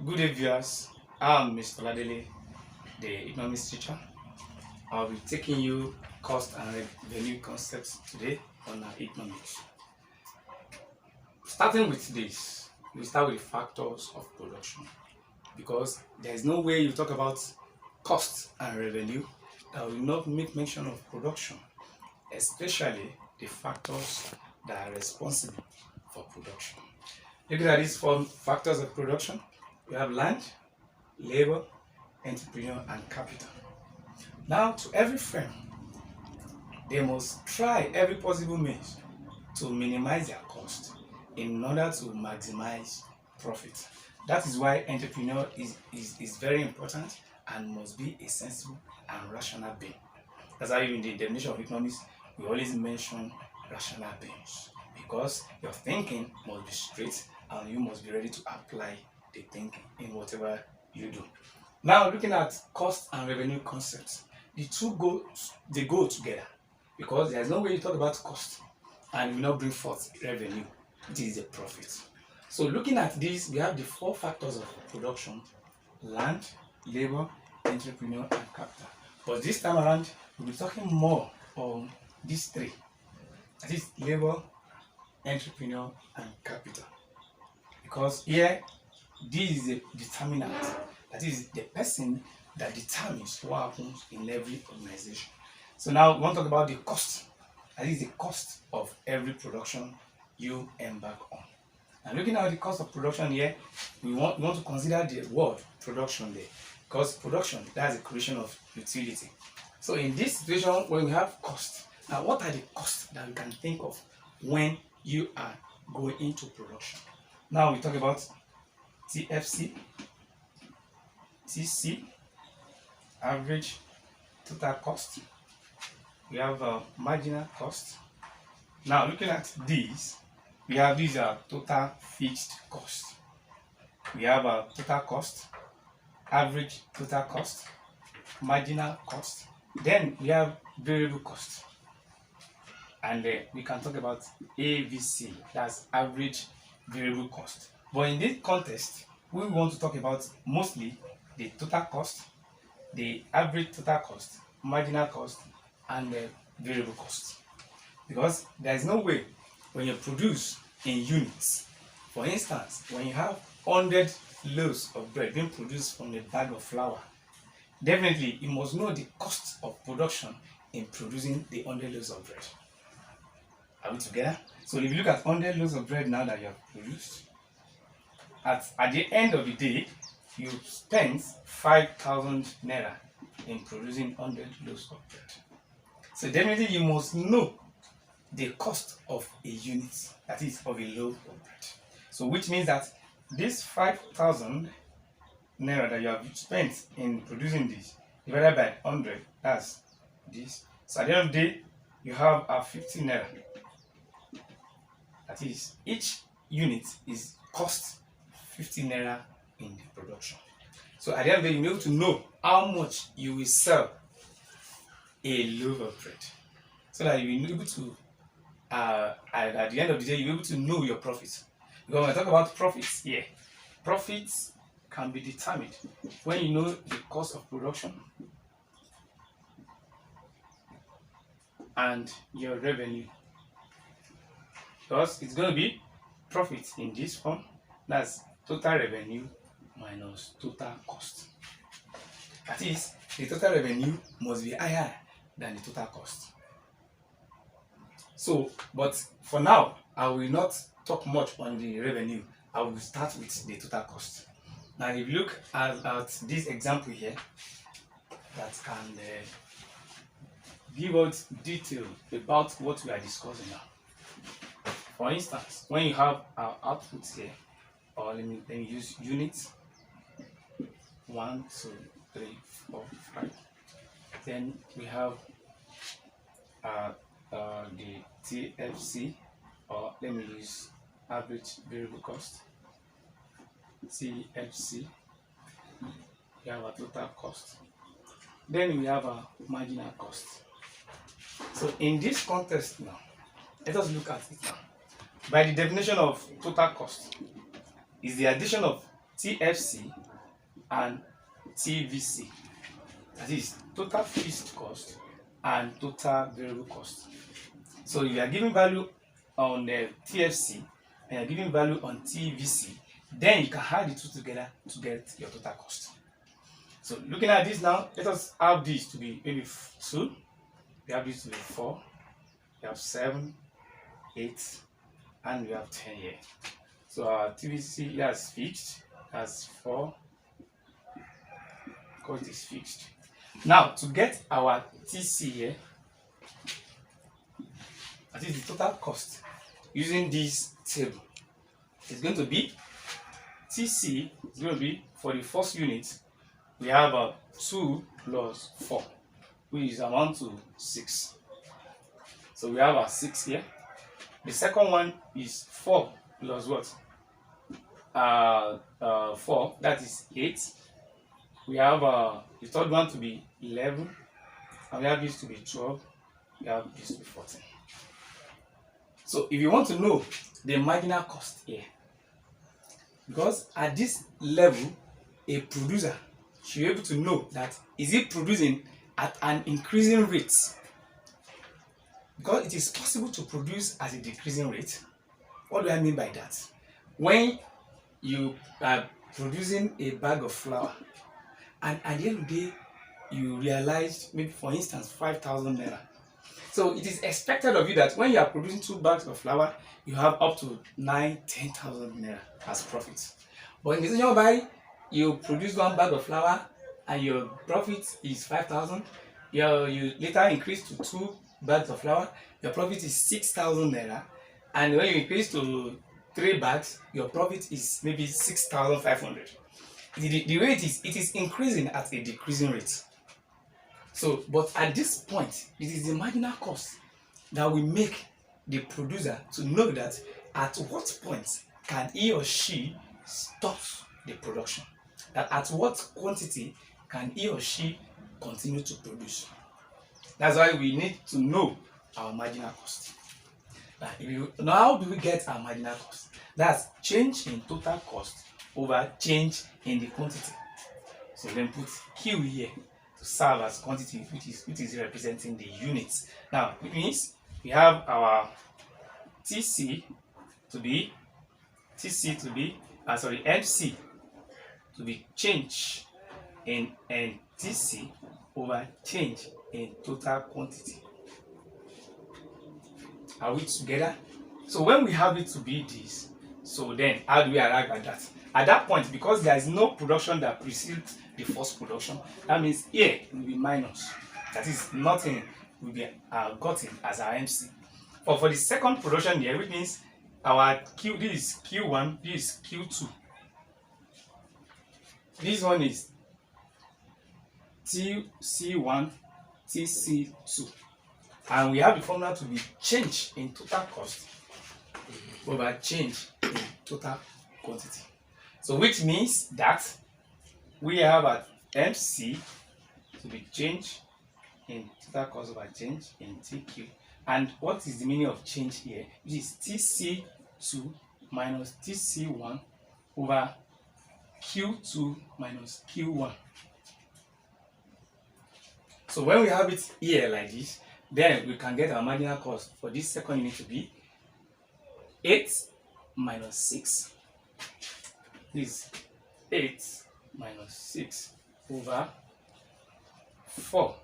Good day, viewers. I'm Mr. Ladele, the economics teacher. I'll be taking you cost and revenue concepts today on our economics. Starting with this, we start with the factors of production because there is no way you talk about cost and revenue that will not make mention of production, especially the factors that are responsible for production. Looking at these four factors of production, we have land, labor, entrepreneur, and capital. Now, to every firm, they must try every possible means to minimize their cost in order to maximize profit. That is why entrepreneur is very important and must be a sensible and rational being. That's why in the definition of economics, we always mention rational beings because your thinking must be straight and you must be ready to apply the thinking in whatever you do. Now, looking at cost and revenue concepts, the two go together because there's no way you talk about cost and will not bring forth revenue, which is the profit. So looking at this, we have the four factors of production: land, labor, entrepreneur, and capital. But this time around, we'll be talking more on these three. That is labor, entrepreneur, and capital. Because here, this is a determinant. That is the person that determines what happens in every organization. So now we want to talk about the cost. That is the cost of every production you embark on. And looking at the cost of production here, we want to consider the word production there. Because production, that's the creation of utility. So in this situation, when we have cost, now what are the costs that we can think of when you are going into production? Now we talk about TFC, TC, average total cost. We have marginal cost. Now looking at these, we have these total fixed cost. We have total cost, average total cost, marginal cost. Then we have variable cost. And we can talk about AVC, that's average variable cost. But in this context, we want to talk about mostly the total cost, the average total cost, marginal cost, and the variable cost. Because there is no way when you produce in units, for instance, when you have 100 loaves of bread being produced from a bag of flour, definitely you must know the cost of production in producing the 100 loaves of bread. Are we together? So if you look at 100 loaves of bread now that you have produced, at the end of the day, you spent 5,000 naira in producing 100 loaves of bread. So definitely you must know the cost of a unit, that is of a loaf of bread. So which means that this 5,000 naira that you have spent in producing this divided by 100, that's this. So at the end of the day, you have a 50 naira. That is, each unit is cost 50 naira in the production. So at the end of the day, you'll be able to know how much you will sell a loaf of bread. So that you'll be able to, at the end of the day, you'll be able to know your profits. Because when I talk about profits here, profits can be determined when you know the cost of production and your revenue. Because it's going to be profit in this form, that's total revenue minus total cost. That is, the total revenue must be higher than the total cost. So, but for now, I will not talk much on the revenue. I will start with the total cost. Now, if you look at this example here, that can give us detail about what we are discussing now. For instance, when you have our output here, or let me use units 1, 2, 3, 4, 5. Then we have the TFC, or let me use average variable cost, TFC. We have a total cost. Then we have a marginal cost. So in this context now, let us look at it now. By the definition of total cost, is the addition of TFC and TVC. That is total fixed cost and total variable cost. So if you are giving value on the TFC and you are giving value on TVC, then you can add the two together to get your total cost. So looking at this now, let us have this to be maybe 2, we have this to be 4, we have 7, 8, and we have 10 here. So our TVC here is fixed, that's 4, because it is fixed. Now to get our TC here, that is the total cost using this table, it's going to be TC is going to be for the first unit, we have 2 plus 4, which is amount to 6. So we have our 6 here. The second one is 4 plus what? 4, that is 8. We have the third one to be 11, and we have this to be 12, we have this to be 14. So if you want to know the marginal cost here, because at this level, a producer should be able to know that is it producing at an increasing rate, because it is possible to produce at a decreasing rate. What do I mean by that? When you are producing a bag of flour and at the end of the day you realize, maybe for instance 5,000 naira, so it is expected of you that when you are producing 2 bags of flour, you have up to 10,000 naira as profit. But in the same way, you produce 1 bag of flour and your profit is 5,000. You later increase to 2 bags of flour, your profit is 6,000 naira. And when you increase to 3 bags, your profit is maybe 6,500. The rate it is increasing at a decreasing rate. So, but at this point, it is the marginal cost that will make the producer to know that at what point can he or she stop the production, that at what quantity can he or she continue to produce. That's why we need to know our marginal cost. Now how do we get our marginal cost? That's change in total cost over change in the quantity. So then put Q here to serve as quantity, which is representing the units. Now it means we have our MC to be change in TC over change in total quantity. Are we together? So when we have it to be this, so then how do we arrive at that? At that point, because there is no production that precedes the first production, that means here will be minus. That is nothing will be gotten as our MC. But for the second production here, which means our Q, this is Q1, this is Q2. This one is TC1, TC2. And we have the formula to be change in total cost over change in total quantity. So which means that we have at MC to be change in total cost over change in TQ. And what is the meaning of change here? It is TC2 minus TC1 over Q2 minus Q1. So when we have it here like this, then we can get our marginal cost for this second unit to be 8 minus 6. This is 8 minus 6 over 4.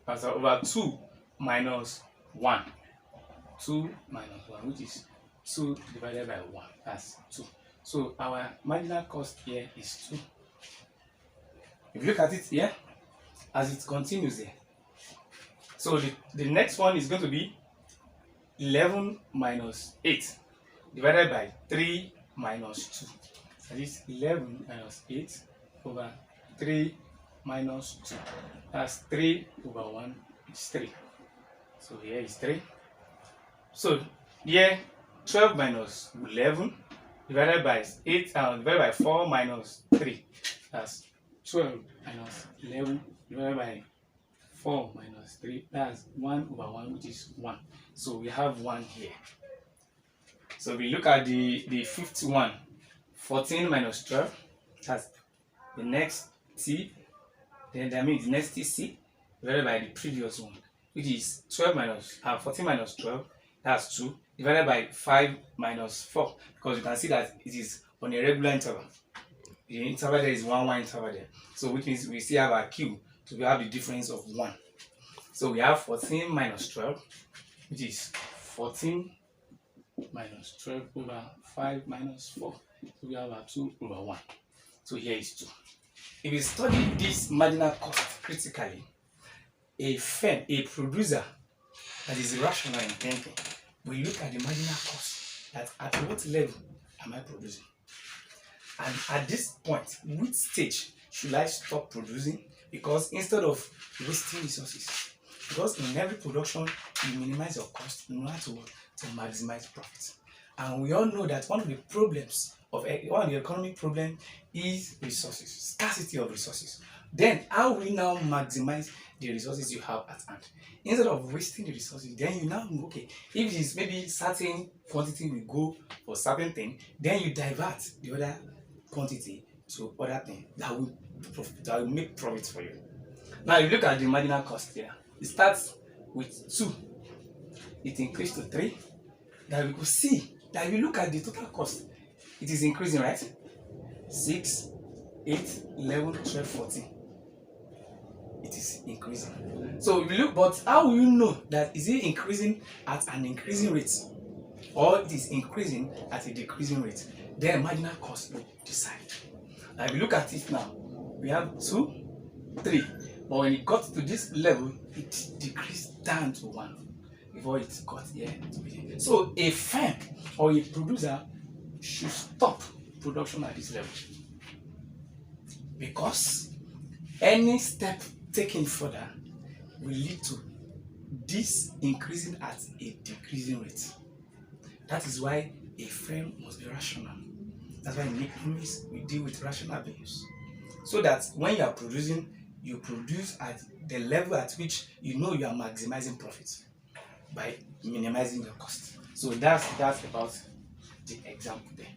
That's over 2 minus 1. 2 minus 1, which is 2 divided by 1. That's 2. So our marginal cost here is 2. If you look at it here, as it continues here, so the next one is going to be 11 minus 8 divided by 3 minus 2. That is 11 minus 8 over 3 minus 2. That's 3 over 1 is 3. So here is 3. So here 12 minus 11 divided by 8 divided by 4 minus 3. That's 12 minus 11 divided by 4 minus 3. That's 1 over 1, which is 1. So we have 1 here. So we look at the fifth one, 14 minus 12. That's the next T, then that means the next TC divided by the previous one, which is 14 minus 12, that's 2, divided by 5 minus 4, because you can see that it is on a regular interval. The interval there is 1 interval there. So which means we still have our Q, so we have the difference of 1. So we have 14 minus 12, which is 14 minus 12 over 5 minus 4. So we have our 2 over 1. So here is 2. If you study this marginal cost critically, a firm, a producer that is rational in thinking, will look at the marginal cost, that at what level am I producing? And at this point, which stage should I stop producing? Because instead of wasting resources, because in every production, you minimize your cost in order to maximize profit. And we all know that one of the economic problems is resources, scarcity of resources. Then how will you now maximize the resources you have at hand? Instead of wasting the resources, then you now, okay, if it is maybe certain quantity will go for certain thing, then you divert the other quantity to other thing that will make profit for you. Now you look at the marginal cost here. It starts with 2, it increased to 3. Now we could see that if you look at the total cost, it is increasing, right? 6, 8, 11, 12, 14. It is increasing. So if you look, but how will you know that is it increasing at an increasing rate, or it is increasing at a decreasing rate? Then marginal cost will decide. Now if you look at it now, we have 2, 3, but when it got to this level, it decreased down to 1 before it got here to be. So a firm or a producer should stop production at this level, because any step taken further will lead to this increasing at a decreasing rate. That is why a firm must be rational. That's why in economics we deal with rational values, so that when you are producing, you produce at the level at which you know you are maximizing profits by minimizing your cost. So that's about the example there.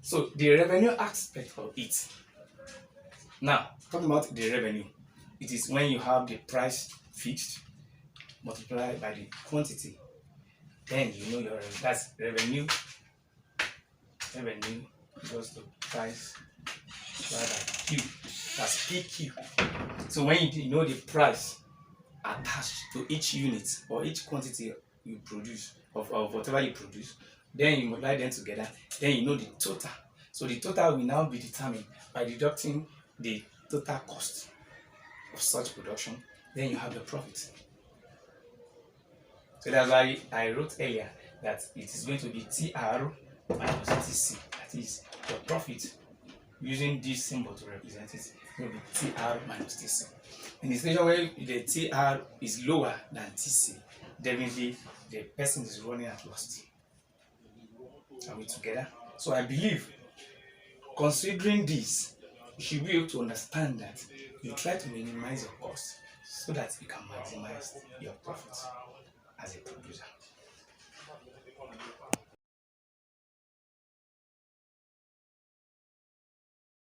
So the revenue aspect of it. Now, talking about the revenue, it is when you have the price fixed multiplied by the quantity, then you know your that's revenue. Revenue equals to price divided by Q. That's PQ. So when you know the price attached to each unit or each quantity you produce of whatever you produce, then you multiply them together, then you know the total. So the total will now be determined by deducting the total cost of such production, then you have the profit. So that's why I wrote earlier that it is going to be TR minus TC. That is your profit, using this symbol to represent it, will be TR minus TC. In the situation where the TR is lower than TC, definitely the person is running at loss. Are we together? So I believe, considering this, you should be able to understand that you try to minimize your cost so that you can maximize your profits as a producer.